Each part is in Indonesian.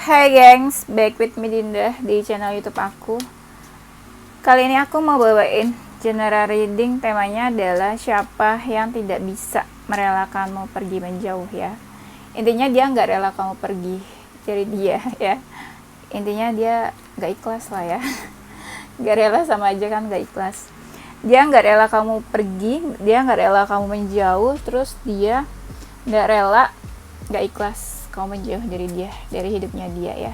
Hai gengs, back with me Dinda di channel YouTube aku. Kali ini aku mau bawain general reading, temanya adalah siapa yang tidak bisa merelakanmu pergi menjauh ya. Intinya dia nggak rela kamu pergi dari dia ya. Intinya dia nggak ikhlas lah ya. Nggak rela sama aja kan nggak ikhlas. Dia nggak rela kamu pergi, dia nggak rela kamu menjauh, terus dia nggak ikhlas kamu menjauh dari dia, dari hidupnya dia ya.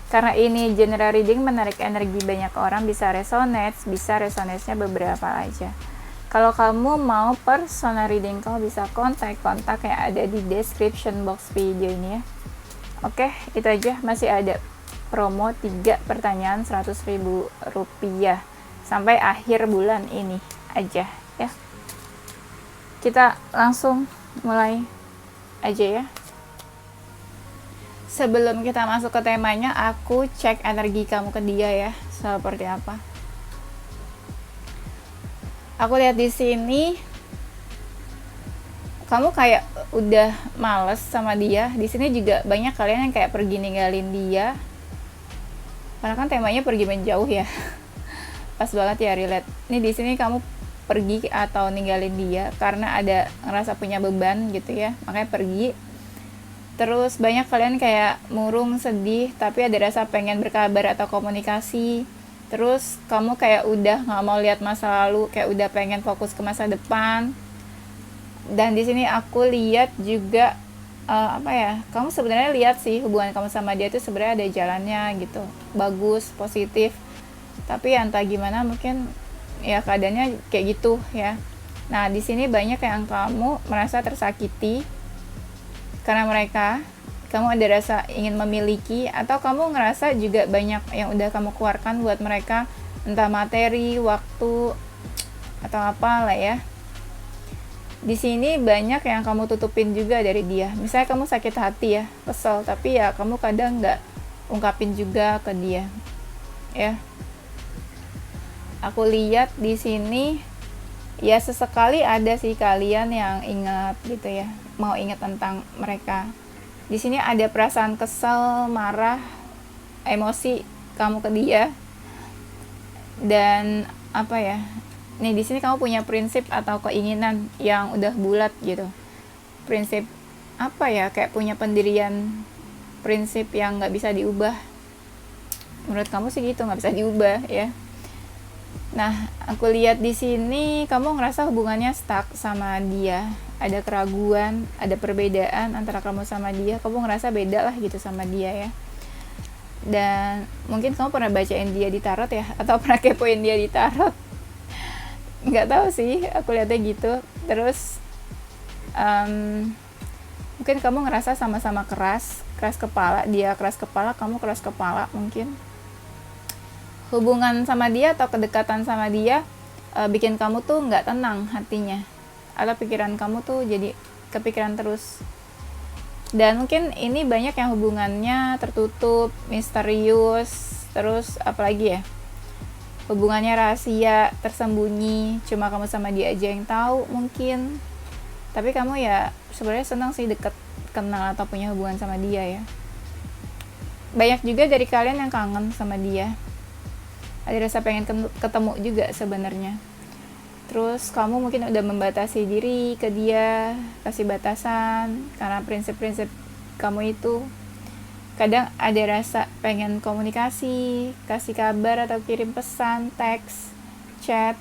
Karena ini general reading, menarik energi banyak orang, bisa resonate-nya beberapa aja. Kalau kamu mau personal reading, kamu bisa kontak yang ada di description box video ini ya. Oke, itu aja. Masih ada promo 3 pertanyaan 100.000 rupiah sampai akhir bulan ini aja ya. Kita langsung mulai aja ya. Sebelum kita masuk ke temanya, aku cek energi kamu ke dia ya, seperti apa. Aku lihat di sini kamu kayak udah males sama dia. Di sini juga banyak kalian yang kayak pergi ninggalin dia. Karena kan temanya pergi menjauh ya. Pas banget ya, relate. Nih di sini kamu pergi atau ninggalin dia karena ada ngerasa punya beban gitu ya, makanya pergi. Terus banyak kalian kayak murung, sedih, tapi ada rasa pengen berkabar atau komunikasi. Terus kamu kayak udah nggak mau lihat masa lalu, kayak udah pengen fokus ke masa depan. Dan di sini aku lihat juga kamu sebenarnya lihat sih hubungan kamu sama dia itu sebenarnya ada jalannya gitu, bagus, positif. Tapi entah gimana, mungkin ya keadaannya kayak gitu ya. Nah di sini banyak yang kamu merasa tersakiti karena mereka, kamu ada rasa ingin memiliki, atau kamu ngerasa juga banyak yang udah kamu keluarkan buat mereka, entah materi, waktu, atau apalah ya. Di sini banyak yang kamu tutupin juga dari dia. Misalnya kamu sakit hati ya, kesel, tapi ya kamu kadang nggak ungkapin juga ke dia ya. Aku lihat di sini ya sesekali ada sih kalian yang ingat gitu ya, mau ingat tentang mereka. Di sini ada perasaan kesel, marah, emosi kamu ke dia. Dan apa ya? Nih di sini kamu punya prinsip atau keinginan yang udah bulat gitu. Prinsip apa ya? Kayak punya pendirian, prinsip yang nggak bisa diubah. Menurut kamu sih gitu, nggak bisa diubah ya. Nah, aku lihat di sini kamu ngerasa hubungannya stuck sama dia. Ada keraguan, ada perbedaan antara kamu sama dia. Kamu ngerasa beda lah gitu sama dia ya. Dan mungkin kamu pernah bacain dia di tarot ya, atau pernah kepoin dia di tarot. Nggak tahu sih, aku lihatnya gitu. Terus mungkin kamu ngerasa sama-sama keras kepala. Dia keras kepala, kamu keras kepala mungkin. Hubungan sama dia atau kedekatan sama dia bikin kamu tuh nggak tenang hatinya, atau pikiran kamu tuh jadi kepikiran terus. Dan mungkin ini banyak yang hubungannya tertutup, misterius, terus apalagi ya, hubungannya rahasia, tersembunyi, cuma kamu sama dia aja yang tahu mungkin. Tapi kamu ya sebenarnya senang sih deket, kenal atau punya hubungan sama dia ya. Banyak juga dari kalian yang kangen sama dia, ada rasa pengen ketemu juga sebenarnya. Terus kamu mungkin udah membatasi diri ke dia, kasih batasan karena prinsip-prinsip kamu itu. Kadang ada rasa pengen komunikasi, kasih kabar atau kirim pesan, teks, chat.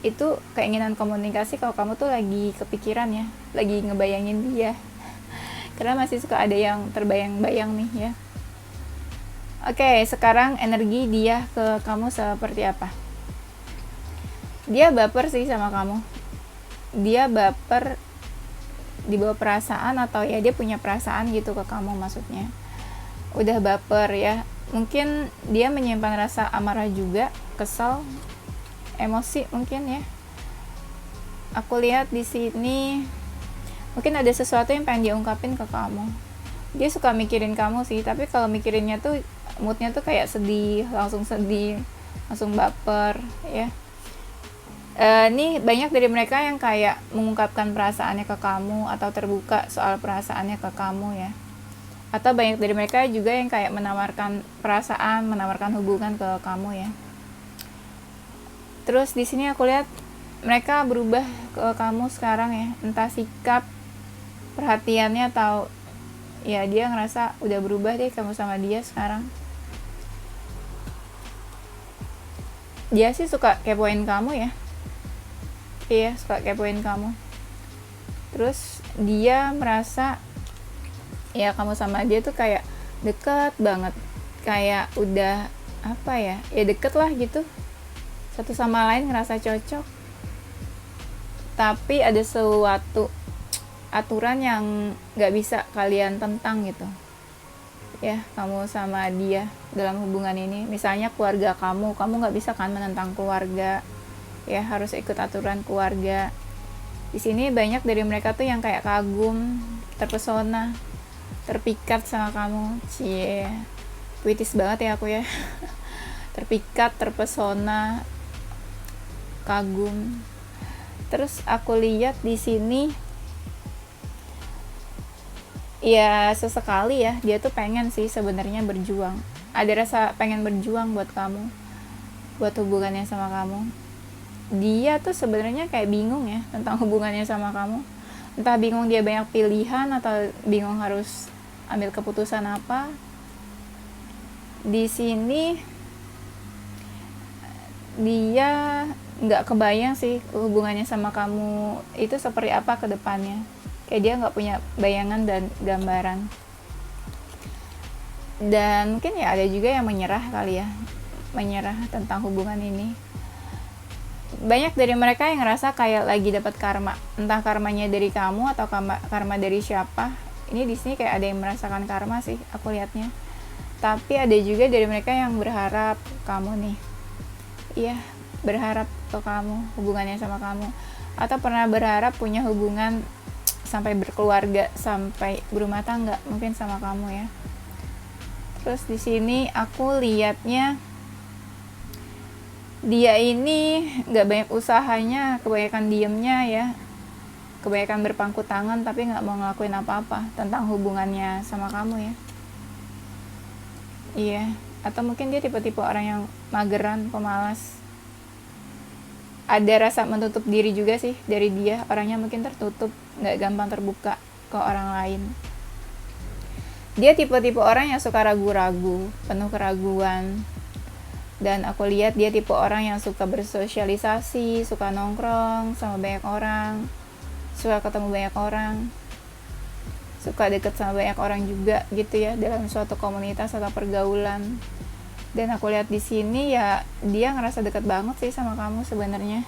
Itu keinginan komunikasi kalau kamu tuh lagi kepikiran ya, lagi ngebayangin dia. Karena masih suka ada yang terbayang-bayang nih ya. Oke, sekarang energi dia ke kamu seperti apa? Dia baper sih sama kamu. Dia baper, dibawa perasaan, atau ya dia punya perasaan gitu ke kamu maksudnya. Udah baper ya. Mungkin dia menyimpan rasa amarah juga, kesel, emosi mungkin ya. Aku lihat di sini mungkin ada sesuatu yang pengen dia ungkapin ke kamu. Dia suka mikirin kamu sih, tapi kalau mikirinnya tuh moodnya tuh kayak sedih, langsung baper ya. Nih banyak dari mereka yang kayak mengungkapkan perasaannya ke kamu atau terbuka soal perasaannya ke kamu ya. Atau banyak dari mereka juga yang kayak menawarkan perasaan, menawarkan hubungan ke kamu ya. Terus di sini aku lihat mereka berubah ke kamu sekarang ya, entah sikap, perhatiannya, atau ya dia ngerasa udah berubah deh kamu sama dia sekarang. Dia sih suka kepoin kamu ya. Iya, suka kepoin kamu. Terus dia merasa ya kamu sama dia tuh kayak deket banget, kayak udah apa ya deket lah gitu, satu sama lain ngerasa cocok. Tapi ada suatu aturan yang gak bisa kalian tentang gitu ya, kamu sama dia dalam hubungan ini. Misalnya keluarga kamu gak bisa kan menentang keluarga ya, harus ikut aturan keluarga. Di sini banyak dari mereka tuh yang kayak kagum, terpesona, terpikat sama kamu. Cie, puitis banget ya aku ya. Terpikat, terpesona, kagum. Terus aku lihat di sini ya sesekali ya dia tuh pengen sih sebenarnya berjuang. Ada rasa pengen berjuang buat kamu, buat hubungannya sama kamu. Dia tuh sebenarnya kayak bingung ya tentang hubungannya sama kamu. Entah bingung dia banyak pilihan atau bingung harus ambil keputusan apa. Di sini dia nggak kebayang sih hubungannya sama kamu itu seperti apa ke depannya. Kayak dia nggak punya bayangan dan gambaran. Dan mungkin ya ada juga yang menyerah kali ya, menyerah tentang hubungan ini. Banyak dari mereka yang ngerasa kayak lagi dapat karma, entah karmanya dari kamu atau karma dari siapa. Ini di sini kayak ada yang merasakan karma sih aku lihatnya. Tapi ada juga dari mereka yang berharap kamu nih, iya, berharap ke kamu, hubungannya sama kamu, atau pernah berharap punya hubungan sampai berkeluarga, sampai berumah tangga mungkin sama kamu ya. Terus di sini aku lihatnya dia ini nggak banyak usahanya, kebanyakan diemnya ya, kebanyakan berpangku tangan tapi nggak mau ngelakuin apa-apa tentang hubungannya sama kamu ya. Iya, atau mungkin dia tipe-tipe orang yang mageran, pemalas. Ada rasa menutup diri juga sih dari dia, orangnya mungkin tertutup, nggak gampang terbuka ke orang lain. Dia tipe-tipe orang yang suka ragu-ragu, penuh keraguan. Dan aku lihat dia tipe orang yang suka bersosialisasi, suka nongkrong sama banyak orang, suka ketemu banyak orang, suka deket sama banyak orang juga gitu ya dalam suatu komunitas atau pergaulan. Dan aku lihat di sini ya dia ngerasa deket banget sih sama kamu sebenarnya.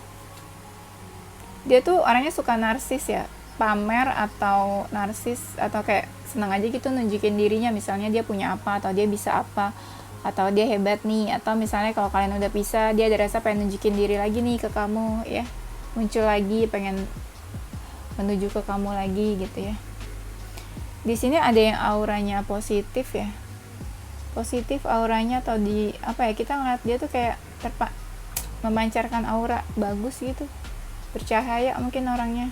Dia tuh orangnya suka narsis ya, pamer atau narsis, atau kayak senang aja gitu nunjukin dirinya, misalnya dia punya apa atau dia bisa apa, atau dia hebat nih, atau misalnya kalau kalian udah pisah dia ada rasa pengen nunjukin diri lagi nih ke kamu ya, muncul lagi, pengen menuju ke kamu lagi gitu ya. Di sini ada yang auranya positif ya, positif auranya, atau di apa ya, kita ngeliat dia tuh kayak memancarkan aura bagus gitu, bercahaya mungkin orangnya.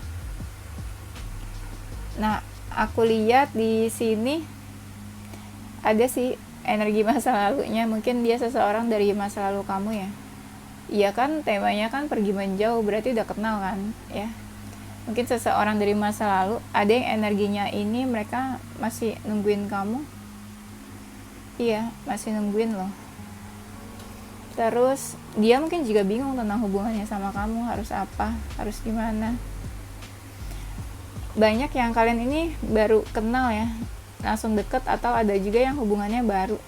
Nah aku lihat di sini ada sih energi masa lalunya, mungkin dia seseorang dari masa lalu kamu ya. Iya kan temanya kan pergi menjauh, berarti udah kenal kan ya. Mungkin seseorang dari masa lalu, ada yang energinya ini mereka masih nungguin kamu. Iya, masih nungguin loh. Terus dia mungkin juga bingung tentang hubungannya sama kamu, harus apa, harus gimana. Banyak yang kalian ini baru kenal ya, langsung deket, atau ada juga yang hubungannya baru.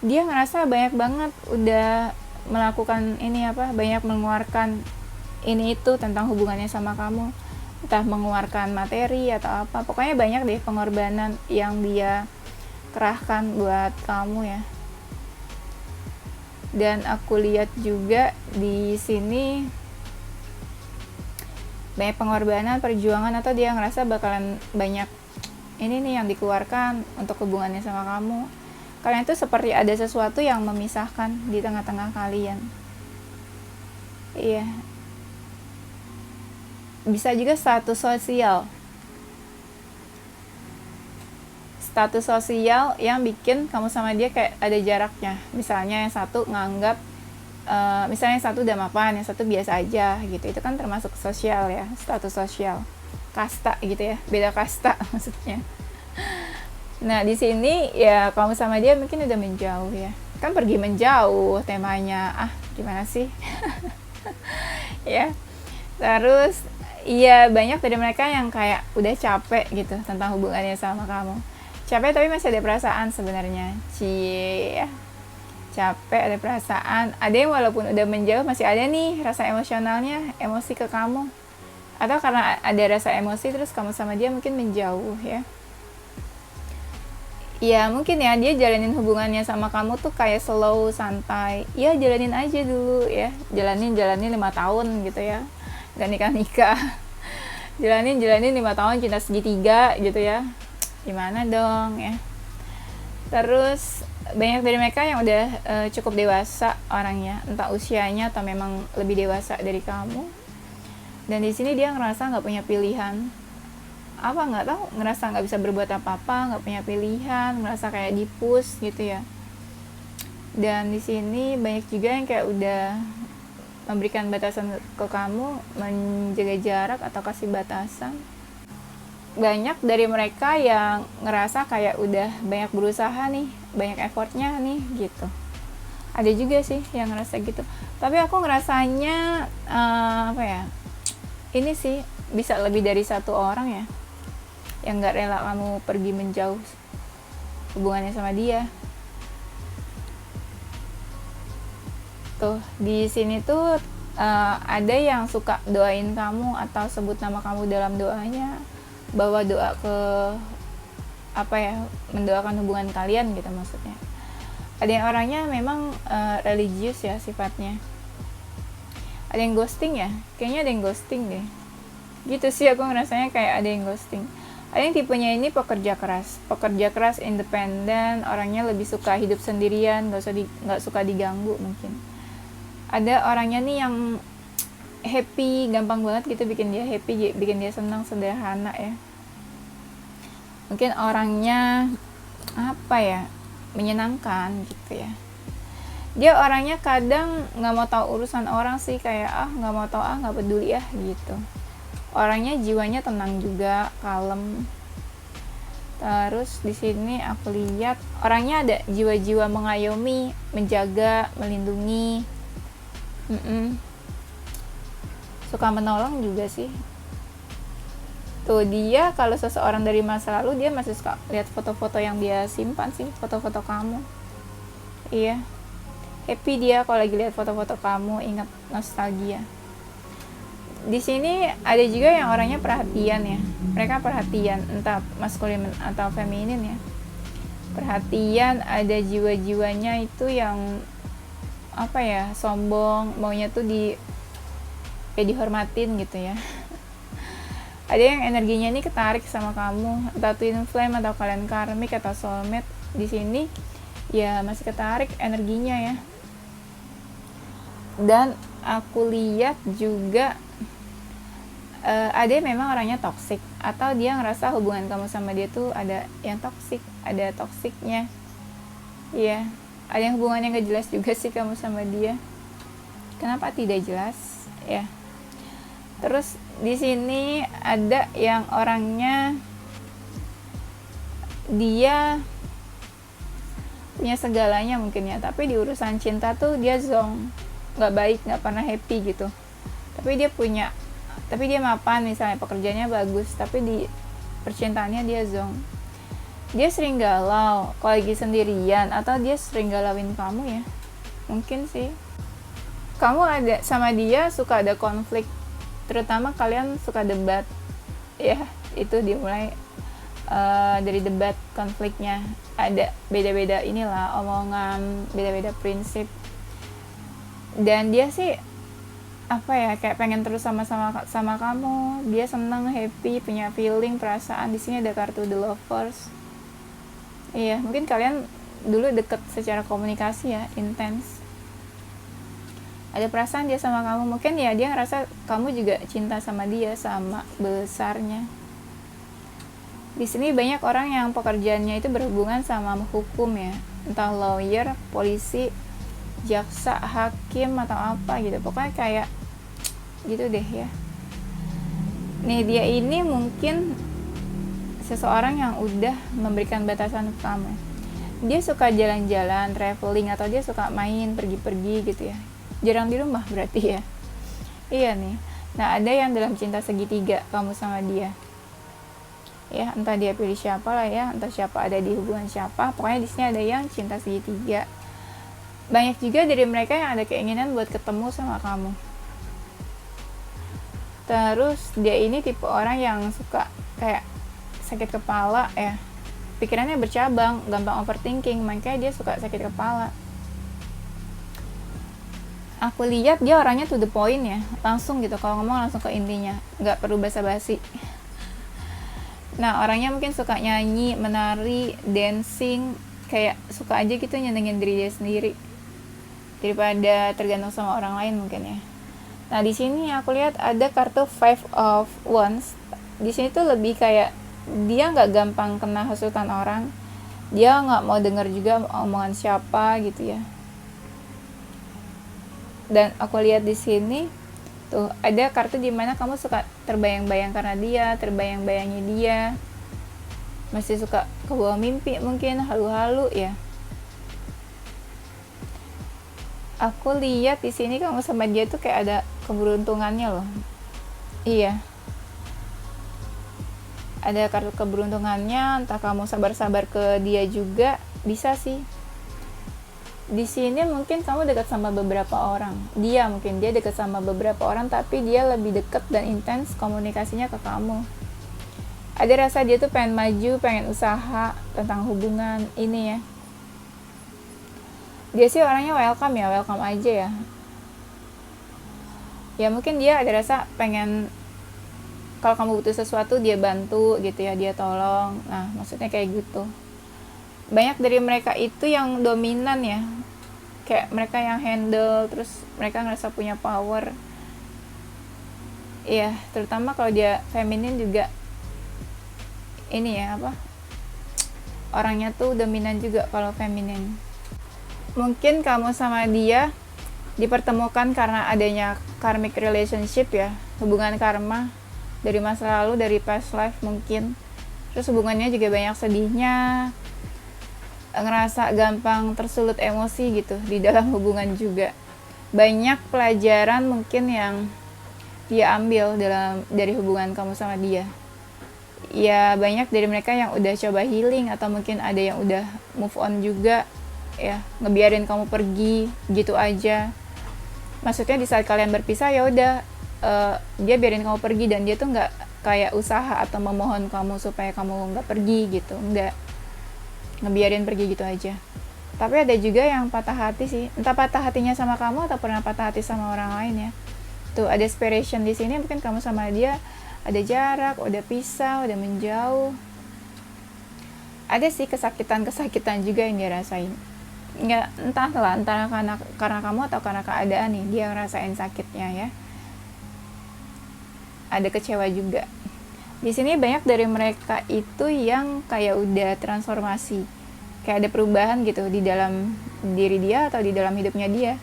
Dia ngerasa banyak banget udah melakukan ini apa, banyak mengeluarkan ini itu tentang hubungannya sama kamu, entah mengeluarkan materi atau apa, pokoknya banyak deh pengorbanan yang dia kerahkan buat kamu ya. Dan aku lihat juga di sini banyak pengorbanan, perjuangan, atau dia ngerasa bakalan banyak ini nih yang dikeluarkan untuk hubungannya sama kamu. Kalian tuh seperti ada sesuatu yang memisahkan di tengah-tengah kalian. Iya. Bisa juga status sosial. status sosial yang bikin kamu sama dia kayak ada jaraknya. Misalnya yang satu nganggap misalnya yang satu udah mapan, yang satu biasa aja gitu. Itu kan termasuk sosial ya, status sosial. Kasta gitu ya, beda kasta maksudnya. Nah, di sini ya kamu sama dia mungkin udah menjauh ya. Kan pergi menjauh temanya. Ah, gimana sih? Ya. Terus iya, banyak dari mereka yang kayak udah capek gitu tentang hubungannya sama kamu. Capek tapi masih ada perasaan sebenarnya. Cie, ya. Capek, ada perasaan. Ada yang walaupun udah menjauh masih ada nih rasa emosionalnya, emosi ke kamu. Atau karena ada rasa emosi terus kamu sama dia mungkin menjauh ya. Ya mungkin ya dia jalanin hubungannya sama kamu tuh kayak slow, santai. Ya jalanin aja dulu ya. Jalanin 5 tahun gitu ya. Gak nikah-nikah. Jalanin 5 tahun cinta segitiga gitu ya. Gimana dong ya. Terus banyak dari mereka yang udah cukup dewasa orangnya, entah usianya atau memang lebih dewasa dari kamu. Dan di sini dia ngerasa nggak punya pilihan, apa nggak tahu, ngerasa nggak bisa berbuat apa-apa, nggak punya pilihan, ngerasa kayak di-push gitu ya. Dan di sini banyak juga yang kayak udah memberikan batasan ke kamu, menjaga jarak atau kasih batasan. Banyak dari mereka yang ngerasa kayak udah banyak berusaha nih, banyak effortnya nih gitu. Ada juga sih yang ngerasa gitu. Tapi aku ngerasanya apa ya? Ini sih bisa lebih dari satu orang ya yang nggak rela kamu pergi menjauh hubungannya sama dia. Tuh di sini tuh ada yang suka doain kamu atau sebut nama kamu dalam doanya, bawa doa ke apa ya, mendoakan hubungan kalian gitu maksudnya. Ada yang orangnya memang religius ya sifatnya. Ada yang ghosting ya, kayaknya ada yang ghosting deh gitu sih, aku ngerasanya kayak ada yang ghosting. Ada yang tipenya ini pekerja keras, independen, orangnya lebih suka hidup sendirian, nggak suka diganggu mungkin. Ada orangnya nih yang happy, gampang banget gitu bikin dia happy, bikin dia senang, sederhana ya. Mungkin orangnya apa ya, menyenangkan gitu ya. Dia orangnya kadang nggak mau tahu urusan orang sih, kayak nggak mau tahu, nggak peduli ya gitu. Orangnya jiwanya tenang juga, kalem. Terus di sini aku lihat orangnya ada jiwa-jiwa mengayomi, menjaga, melindungi. Suka menolong juga sih. Tuh dia kalau seseorang dari masa lalu dia masih suka lihat foto-foto yang dia simpan sih, foto-foto kamu. Iya. Happy dia kalau lagi lihat foto-foto kamu, ingat, nostalgia. Di sini ada juga yang orangnya perhatian ya. Mereka perhatian, entah maskulin atau feminin ya. Perhatian, ada jiwa-jiwanya itu yang apa ya, sombong, maunya tuh kayak dihormatin gitu ya. Ada yang energinya ini ketarik sama kamu, entah twin flame atau kalian karmik atau soulmate. Di sini ya masih ketarik energinya ya. Dan aku lihat juga ada yang memang orangnya toksik, atau dia ngerasa hubungan kamu sama dia tuh ada yang toksik, ada toksiknya. Iya, ada yang hubungannya nggak jelas juga sih kamu sama dia. Kenapa tidak jelas? Ya. Terus di sini ada yang orangnya dia punya segalanya mungkin ya, tapi di urusan cinta tuh dia zonk, nggak baik, nggak pernah happy gitu. Tapi dia mapan, misalnya pekerjaannya bagus, tapi di percintaannya dia zonk. Dia sering galau kalau lagi sendirian, atau dia sering galauin kamu ya, mungkin sih. Kamu ada sama dia suka ada konflik, terutama kalian suka debat ya, itu dimulai dari debat, konfliknya ada beda-beda inilah omongan, beda-beda prinsip. Dan dia sih apa ya, kayak pengen terus sama kamu, dia seneng, happy, punya feeling, perasaan. Di sini ada kartu The Lovers. Iya, mungkin kalian dulu deket secara komunikasi ya, intens. Ada perasaan dia sama kamu, mungkin ya dia ngerasa kamu juga cinta sama dia sama besarnya. Di sini banyak orang yang pekerjaannya itu berhubungan sama hukum ya, entah lawyer, polisi, jaksa, hakim atau apa gitu. Pokoknya kayak gitu deh ya. Nih dia ini mungkin seseorang yang udah memberikan batasan ke kamu. Dia suka jalan-jalan, traveling, atau dia suka main, pergi-pergi gitu ya. Jarang di rumah berarti ya. Iya nih. Nah ada yang dalam cinta segitiga kamu sama dia. Ya entah dia pilih siapa lah ya, entah siapa ada di hubungan siapa. Pokoknya di sini ada yang cinta segitiga. Banyak juga dari mereka yang ada keinginan buat ketemu sama kamu. Terus dia ini tipe orang yang suka kayak sakit kepala ya, pikirannya bercabang, gampang overthinking, makanya dia suka sakit kepala. Aku lihat dia orangnya to the point ya, langsung gitu, kalau ngomong langsung ke intinya, nggak perlu basa-basi. Nah orangnya mungkin suka nyanyi, menari, dancing, kayak suka aja gitu nyenengin diri dia sendiri daripada tergantung sama orang lain mungkin ya. Nah di sini aku lihat ada kartu Five of Wands. Di sini tuh lebih kayak dia nggak gampang kena hasutan orang, dia nggak mau dengar juga omongan siapa gitu ya. Dan aku lihat di sini tuh ada kartu dimana kamu suka terbayang-bayang karena dia, terbayang-bayangi dia, masih suka kebawa mimpi mungkin, halu-halu ya. Aku lihat di sini kamu sama dia tuh kayak ada keberuntungannya loh. Iya. Ada kartu keberuntungannya, entah kamu sabar-sabar ke dia juga, bisa sih. Di sini mungkin kamu dekat sama beberapa orang. Dia dekat sama beberapa orang, tapi dia lebih dekat dan intens komunikasinya ke kamu. Ada rasa dia tuh pengen maju, pengen usaha tentang hubungan ini ya. Dia sih orangnya welcome aja ya. Ya mungkin dia ada rasa pengen kalau kamu butuh sesuatu dia bantu gitu ya, dia tolong. Nah maksudnya kayak gitu. Banyak dari mereka itu yang dominan ya, kayak mereka yang handle, terus mereka ngerasa punya power. Iya, terutama kalau dia feminin juga ini ya apa, orangnya tuh dominan juga kalau feminin. Mungkin kamu sama dia dipertemukan karena adanya karmic relationship ya, hubungan karma dari masa lalu, dari past life mungkin. Terus hubungannya juga banyak sedihnya, ngerasa gampang tersulut emosi gitu di dalam hubungan juga. Banyak pelajaran mungkin yang dia ambil dari hubungan kamu sama dia. Ya banyak dari mereka yang udah coba healing, atau mungkin ada yang udah move on juga ya, ngebiarin kamu pergi gitu aja. Maksudnya di saat kalian berpisah ya udah, dia biarin kamu pergi, dan dia tuh nggak kayak usaha atau memohon kamu supaya kamu nggak pergi gitu, nggak, ngebiarin pergi gitu aja. Tapi ada juga yang patah hati sih, entah patah hatinya sama kamu atau pernah patah hati sama orang lain ya. Tuh ada separation di sini, mungkin kamu sama dia ada jarak, udah pisah, udah menjauh. Ada sih kesakitan juga yang dia rasain. Nggak, entahlah, antara karena kamu atau karena keadaan nih dia ngerasain sakitnya ya. Ada kecewa juga. Di sini banyak dari mereka itu yang kayak udah transformasi, kayak ada perubahan gitu di dalam diri dia atau di dalam hidupnya dia.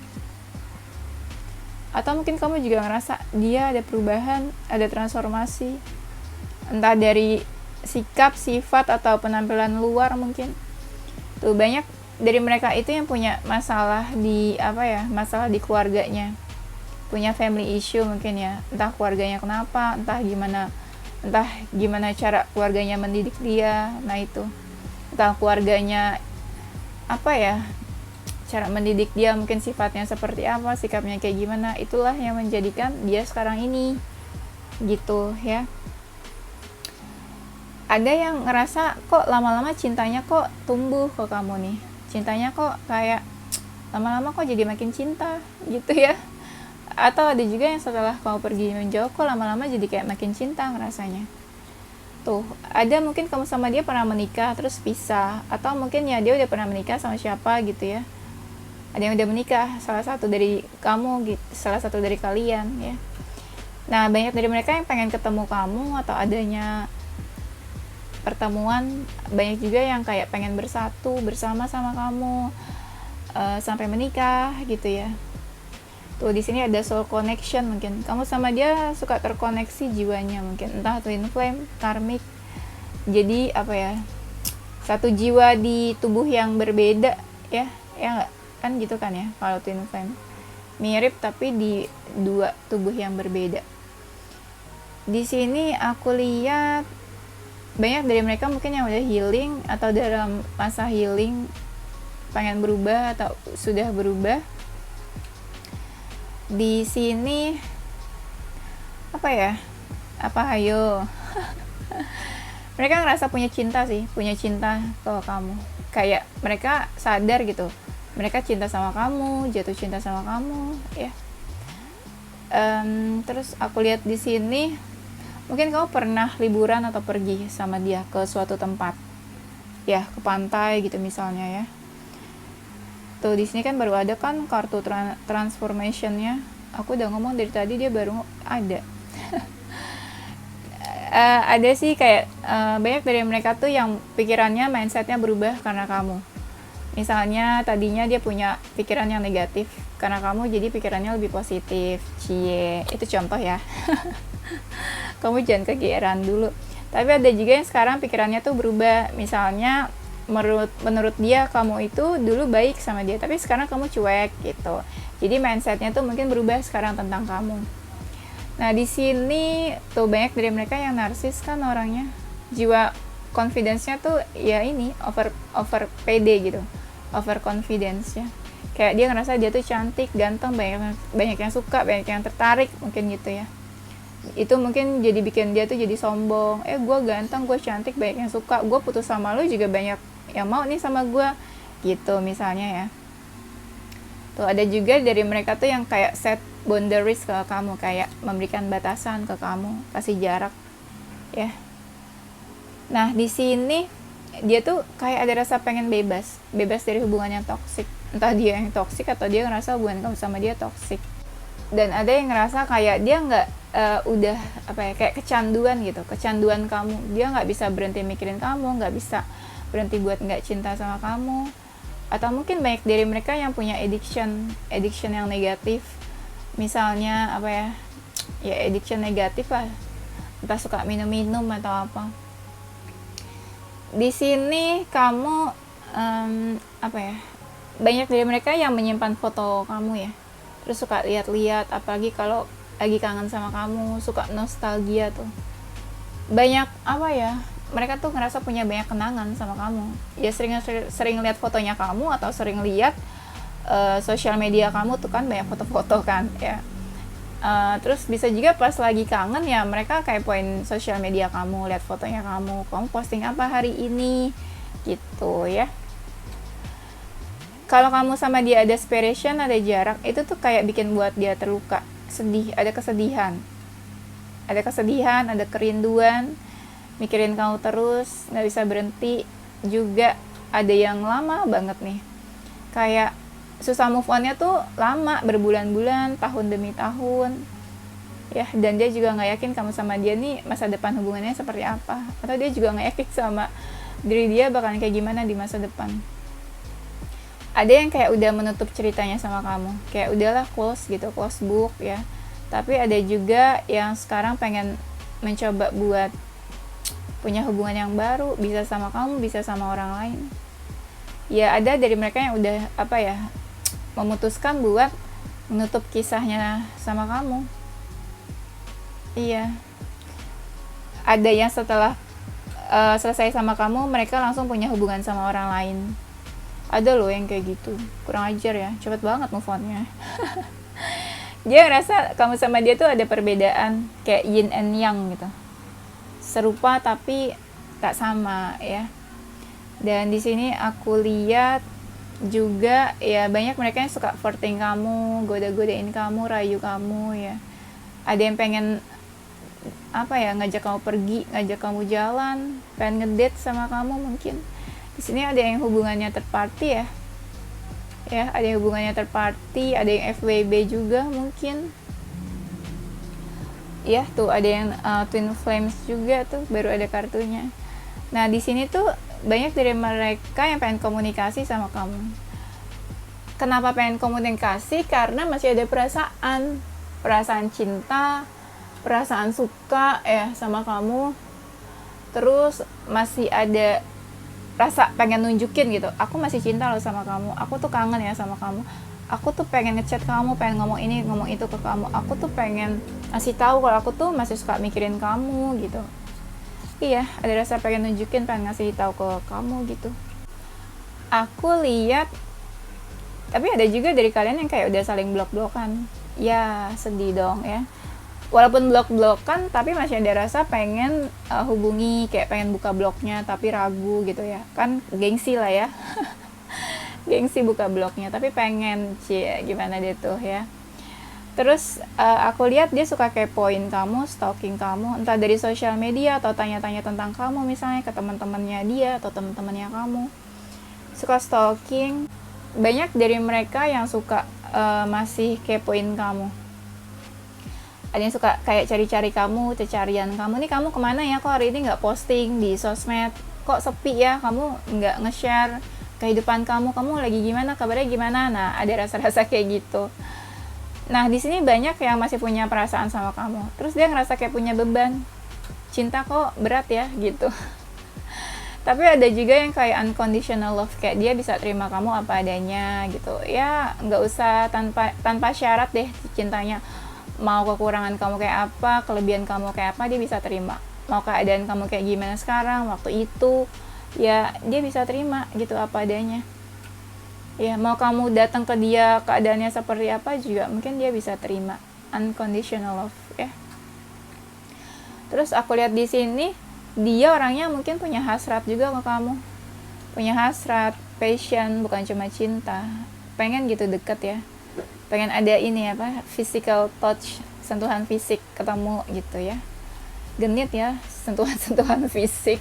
Atau mungkin kamu juga ngerasa dia ada perubahan, ada transformasi, entah dari sikap, sifat, atau penampilan luar mungkin. Tuh banyak dari mereka itu yang punya masalah masalah di keluarganya, punya family issue mungkin ya, entah keluarganya kenapa, entah gimana cara keluarganya mendidik dia. Nah itu, entah keluarganya cara mendidik dia, mungkin sifatnya seperti apa, sikapnya kayak gimana, itulah yang menjadikan dia sekarang ini gitu ya. Ada yang ngerasa kok lama-lama cintanya kok tumbuh ke kamu nih, cintanya kok kayak lama-lama kok jadi makin cinta gitu ya. Atau ada juga yang setelah kamu pergi menjauh kok lama-lama jadi kayak makin cinta ngerasanya. Tuh ada mungkin kamu sama dia pernah menikah terus pisah, atau mungkin ya dia udah pernah menikah sama siapa gitu ya, ada yang udah menikah, salah satu dari kamu, salah satu dari kalian ya. Nah banyak dari mereka yang pengen ketemu kamu, atau adanya pertemuan, banyak juga yang kayak pengen bersatu bersama sama kamu sampai menikah gitu ya. Tuh di sini ada soul connection, mungkin kamu sama dia suka terkoneksi jiwanya, mungkin entah twin flame, karmic. Jadi apa ya? Satu jiwa di tubuh yang berbeda ya. Ya enggak? Kan gitu kan ya kalau twin flame. Mirip tapi di dua tubuh yang berbeda. Di sini aku lihat banyak dari mereka mungkin yang udah healing atau dalam masa healing, pengen berubah atau sudah berubah. Di sini apa ya? Ayo. Mereka ngerasa punya cinta ke kamu. Kayak mereka sadar gitu. Mereka cinta sama kamu, jatuh cinta sama kamu, ya. Terus aku lihat di sini, mungkin kamu pernah liburan atau pergi sama dia ke suatu tempat, ya, ke pantai gitu misalnya ya. Tuh di sini kan baru ada kan kartu transformation-nya. Aku udah ngomong dari tadi, dia baru ada. Ada sih kayak banyak dari mereka tuh yang pikirannya, mindsetnya berubah karena kamu. Misalnya tadinya dia punya pikiran yang negatif, karena kamu jadi pikirannya lebih positif. Cie, itu contoh ya. Kamu jangan kegeeran dulu. Tapi ada juga yang sekarang pikirannya tuh berubah. Misalnya menurut dia kamu itu dulu baik sama dia, tapi sekarang kamu cuek gitu. Jadi mindsetnya tuh mungkin berubah sekarang tentang kamu. Nah di sini tuh banyak dari mereka yang narsis kan orangnya, jiwa confidence-nya tuh ya ini over pede gitu, over confidence ya. Kayak dia ngerasa dia tuh cantik, ganteng, banyak yang suka, banyak yang tertarik mungkin gitu ya. Itu mungkin jadi bikin dia tuh jadi sombong. Gue ganteng, gue cantik, banyak yang suka, gue putus sama lu juga banyak yang mau nih sama gue gitu misalnya ya. Tuh ada juga dari mereka tuh yang kayak set boundaries ke kamu, kayak memberikan batasan ke kamu, kasih jarak ya. Nah di sini dia tuh kayak ada rasa pengen bebas dari hubungan yang toksik, entah dia yang toksik atau dia ngerasa hubungan kamu sama dia toksik. Dan ada yang ngerasa kayak dia nggak udah apa ya, kayak kecanduan gitu, kecanduan kamu, dia nggak bisa berhenti mikirin kamu, nggak bisa berhenti buat nggak cinta sama kamu. Atau mungkin banyak dari mereka yang punya addiction yang negatif, misalnya apa ya addiction negatif lah, entah suka minum atau apa. Di sini kamu apa ya, banyak dari mereka yang menyimpan foto kamu ya, terus suka lihat-lihat, apalagi kalau lagi kangen sama kamu, suka nostalgia tuh. Banyak apa ya, mereka tuh ngerasa punya banyak kenangan sama kamu. Ya sering lihat fotonya kamu, atau sering lihat sosial media kamu tuh kan banyak foto-foto kan ya. Terus bisa juga pas lagi kangen ya, mereka kayak poin sosial media kamu, lihat fotonya kamu posting apa hari ini gitu ya. Kalau kamu sama dia ada separation, ada jarak, itu tuh kayak bikin buat dia terluka, sedih, ada kesedihan, ada kerinduan, mikirin kamu terus, nggak bisa berhenti. Juga ada yang lama banget nih, kayak susah move on-nya tuh lama, berbulan-bulan, tahun demi tahun ya. Dan dia juga nggak yakin kamu sama dia nih masa depan hubungannya seperti apa, atau dia juga nggak yakin sama diri dia bakalan kayak gimana di masa depan. Ada yang kayak udah menutup ceritanya sama kamu, kayak udahlah close gitu, close book ya. Tapi ada juga yang sekarang pengen mencoba buat punya hubungan yang baru, bisa sama kamu, bisa sama orang lain. Ya ada dari mereka yang udah apa ya, memutuskan buat menutup kisahnya sama kamu. Iya. Ada yang setelah selesai sama kamu, mereka langsung punya hubungan sama orang lain. Ada loh yang kayak gitu, kurang ajar ya, cepet banget move on-nya. Dia ngerasa kamu sama dia tuh ada perbedaan, kayak yin and yang gitu, serupa tapi tak sama ya. Dan di sini aku lihat juga ya, banyak mereka yang suka flirting kamu, goda-godain kamu, rayu kamu ya. Ada yang pengen apa ya, ngajak kamu pergi, ngajak kamu jalan, pengen ngedate sama kamu mungkin. Di sini ada yang hubungannya third party ya. Ya, ada yang hubungannya third party, ada yang FWB juga mungkin. Ya, tuh ada yang twin flames juga tuh, baru ada kartunya. Nah, di sini tuh banyak dari mereka yang pengen komunikasi sama kamu. Kenapa pengen komunikasi? Karena masih ada perasaan cinta, perasaan suka ya sama kamu. Terus masih ada rasa pengen nunjukin gitu, aku masih cinta loh sama kamu, aku tuh kangen ya sama kamu, aku tuh pengen ngechat kamu, pengen ngomong ini ngomong itu ke kamu, aku tuh pengen ngasih tahu kalau aku tuh masih suka mikirin kamu gitu. Iya, ada rasa pengen nunjukin, pengen ngasih tahu ke kamu gitu. Aku lihat, tapi ada juga dari kalian yang kayak udah saling blok-blokan. Ya sedih dong ya, walaupun blok-blokan tapi masih ada rasa pengen hubungi, kayak pengen buka blognya tapi ragu gitu ya, kan gengsi lah ya. Gengsi buka blognya tapi pengen, gimana deh tuh ya. Terus aku lihat dia suka kepoin kamu, stalking kamu, entah dari sosial media atau tanya-tanya tentang kamu misalnya ke teman-temannya dia atau teman-temannya kamu. Suka stalking. Banyak dari mereka yang suka masih kepoin kamu. Ada yang suka kayak cari-cari kamu, cari-carian kamu nih, kamu kemana ya, kok hari ini nggak posting di sosmed, kok sepi ya, kamu nggak nge-share kehidupan kamu lagi gimana, kabarnya gimana. Nah, ada rasa-rasa kayak gitu. Nah, di sini banyak yang masih punya perasaan sama kamu, terus dia ngerasa kayak punya beban, cinta kok berat ya gitu. Tapi ada juga yang kayak unconditional love, kayak dia bisa terima kamu apa adanya gitu ya, nggak usah tanpa syarat deh cintanya. Mau kekurangan kamu kayak apa, kelebihan kamu kayak apa, dia bisa terima. Mau keadaan kamu kayak gimana sekarang, waktu itu, ya dia bisa terima gitu apa adanya. Ya, mau kamu datang ke dia keadaannya seperti apa juga mungkin dia bisa terima. Unconditional love ya. Terus aku lihat di sini dia orangnya mungkin punya hasrat juga ke kamu. Punya hasrat, passion, bukan cuma cinta. Pengen gitu deket ya. Pengen ada ini apa, physical touch, sentuhan fisik, ketemu gitu ya, genit ya, sentuhan fisik.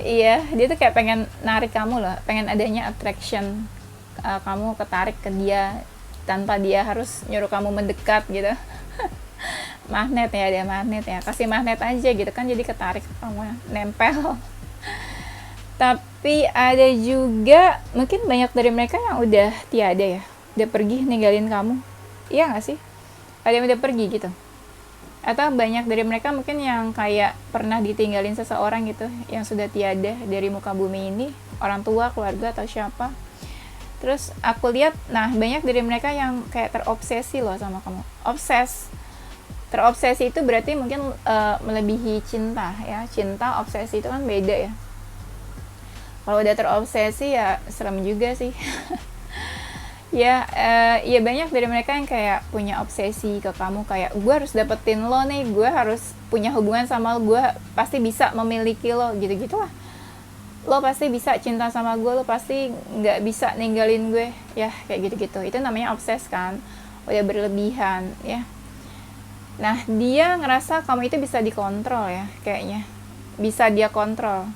Iya, dia tuh kayak pengen narik kamu loh, pengen adanya attraction, kamu ketarik ke dia tanpa dia harus nyuruh kamu mendekat gitu. Magnet ya, dia magnet ya, kasih magnet aja gitu kan, jadi ketarik kamu, nempel. Tapi ada juga mungkin banyak dari mereka yang udah tiada ya, udah pergi ninggalin kamu. Iya gak sih? Ada yang udah pergi gitu. Atau banyak dari mereka mungkin yang kayak pernah ditinggalin seseorang gitu, yang sudah tiada dari muka bumi ini, orang tua, keluarga, atau siapa. Terus aku lihat, nah banyak dari mereka yang kayak terobsesi loh sama kamu. Terobsesi itu berarti mungkin melebihi cinta ya. Cinta, obsesi itu kan beda ya. Kalau udah terobsesi ya serem juga sih. Ya banyak dari mereka yang kayak punya obsesi ke kamu, kayak gue harus dapetin lo nih, gue harus punya hubungan sama lo, gue pasti bisa memiliki lo, gitu-gitu lah. Lo pasti bisa cinta sama gue, lo pasti nggak bisa ninggalin gue, ya kayak gitu-gitu. Itu namanya obses kan, udah berlebihan ya. Nah, dia ngerasa kamu itu bisa dikontrol ya, kayaknya bisa dia kontrol.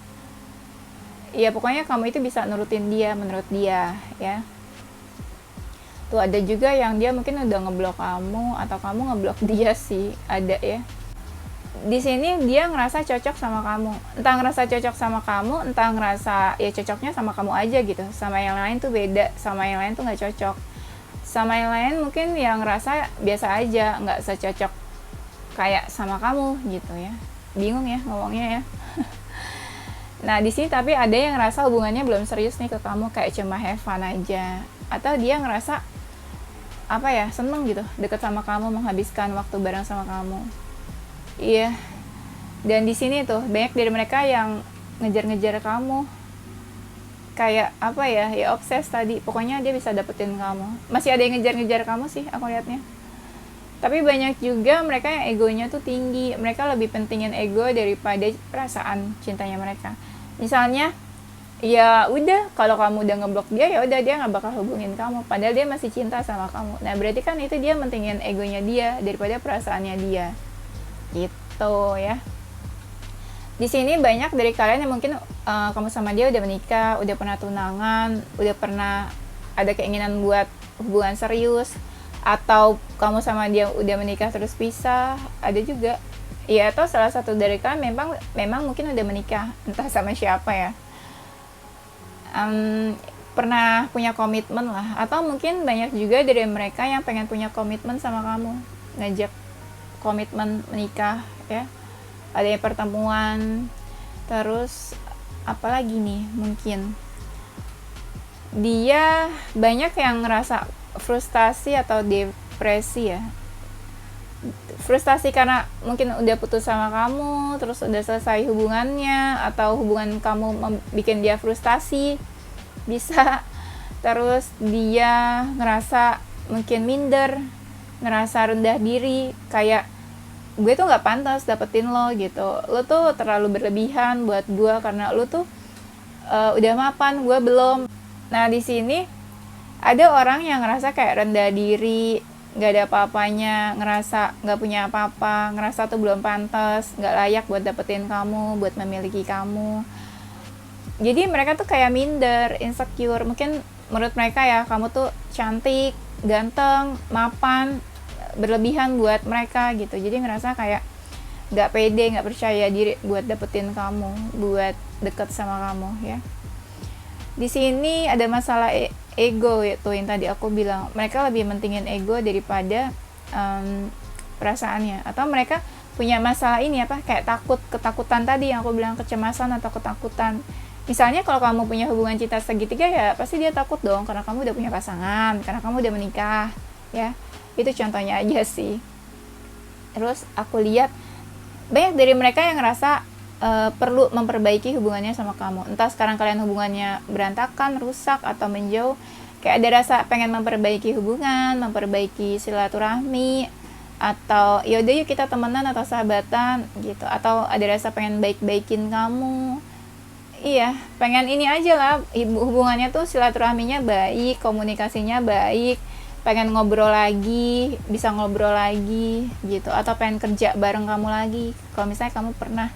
Ya pokoknya kamu itu bisa nurutin dia, menurut dia ya. Tuh ada juga yang dia mungkin udah ngeblok kamu, atau kamu ngeblok dia sih, ada ya. Di sini dia ngerasa cocok sama kamu, entah ngerasa cocok sama kamu, entah ngerasa ya cocoknya sama kamu aja gitu, sama yang lain tuh beda, sama yang lain tuh nggak cocok. Sama yang lain mungkin yang ngerasa biasa aja, nggak secocok kayak sama kamu gitu ya. Bingung ya ngomongnya ya. Nah di sini tapi ada yang ngerasa hubungannya belum serius nih ke kamu, kayak cuma have fun aja, atau dia ngerasa apa ya, seneng gitu deket sama kamu, menghabiskan waktu bareng sama kamu. Iya. Dan di sini tuh banyak dari mereka yang ngejar-ngejar kamu, kayak apa ya, ya obses tadi, pokoknya dia bisa dapetin kamu. Masih ada yang ngejar-ngejar kamu sih aku liatnya. Tapi banyak juga mereka yang egonya tuh tinggi, mereka lebih pentingin ego daripada perasaan cintanya mereka. Misalnya ya udah, kalau kamu udah ngeblok dia, ya udah dia nggak bakal hubungin kamu, padahal dia masih cinta sama kamu. Nah berarti kan itu dia mentingin egonya dia daripada perasaannya dia gitu ya. Di sini banyak dari kalian yang mungkin kamu sama dia udah menikah, udah pernah tunangan, udah pernah ada keinginan buat hubungan serius, atau kamu sama dia udah menikah terus pisah, ada juga ya atau salah satu dari kalian memang mungkin udah menikah, entah sama siapa ya, pernah punya komitmen lah, atau mungkin banyak juga dari mereka yang pengen punya komitmen sama kamu, ngajak komitmen menikah ya, ada yang pertemuan. Terus apalagi nih, mungkin dia banyak yang ngerasa frustasi atau depresi ya, frustasi karena mungkin udah putus sama kamu, terus udah selesai hubungannya, atau hubungan kamu bikin dia frustasi, bisa. Terus dia ngerasa mungkin minder, ngerasa rendah diri, kayak gue tuh nggak pantas dapetin lo gitu, lo tuh terlalu berlebihan buat gue karena lo tuh udah mapan, gue belum. Nah di sini ada orang yang ngerasa kayak rendah diri, nggak ada apa-apanya, ngerasa nggak punya apa-apa, ngerasa tuh belum pantas, nggak layak buat dapetin kamu, buat memiliki kamu. Jadi mereka tuh kayak minder, insecure. Mungkin menurut mereka ya, kamu tuh cantik, ganteng, mapan, berlebihan buat mereka gitu. Jadi ngerasa kayak nggak pede, nggak percaya diri buat dapetin kamu, buat deket sama kamu ya. Di sini ada masalah ego itu yang tadi aku bilang. Mereka lebih mentingin ego daripada perasaannya, atau mereka punya masalah ini apa, kayak ketakutan tadi yang aku bilang, kecemasan atau ketakutan. Misalnya kalau kamu punya hubungan cinta segitiga ya pasti dia takut dong, karena kamu udah punya pasangan, karena kamu udah menikah ya. Itu contohnya aja sih. Terus aku lihat banyak dari mereka yang ngerasa perlu memperbaiki hubungannya sama kamu. Entah sekarang kalian hubungannya berantakan, rusak, atau menjauh, kayak ada rasa pengen memperbaiki hubungan, memperbaiki silaturahmi, atau yaudah yuk kita temenan atau sahabatan gitu, atau ada rasa pengen baik-baikin kamu. Iya, pengen ini aja lah, hubungannya tuh silaturahminya baik, komunikasinya baik, pengen ngobrol lagi, bisa ngobrol lagi gitu, atau pengen kerja bareng kamu lagi. Kalau misalnya kamu pernah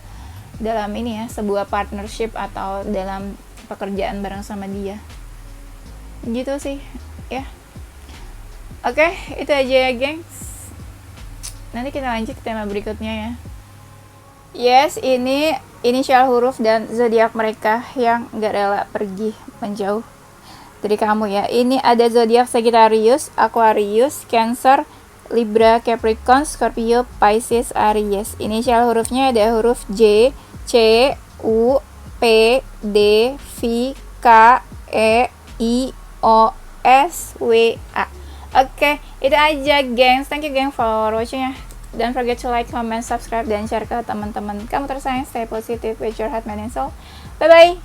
dalam ini ya, sebuah partnership atau dalam pekerjaan bareng sama dia. Gitu sih ya. Oke, itu aja ya gengs. Nanti kita lanjut ke tema berikutnya ya. Yes, ini inisial huruf dan zodiak mereka yang gak rela pergi menjauh dari kamu ya. Ini ada zodiak Sagittarius, Aquarius, Cancer, Libra, Capricorn, Scorpio, Pisces, Aries. Inisial hurufnya ada huruf J, C, U, P, D, V, K, E, I, O, S, W, A. Oke, itu aja gengs. Thank you geng for watching ya. Don't forget to like, comment, subscribe, dan share ke teman-teman kamu tersayang. Stay positive with your heart, mind, and soul. Bye-bye!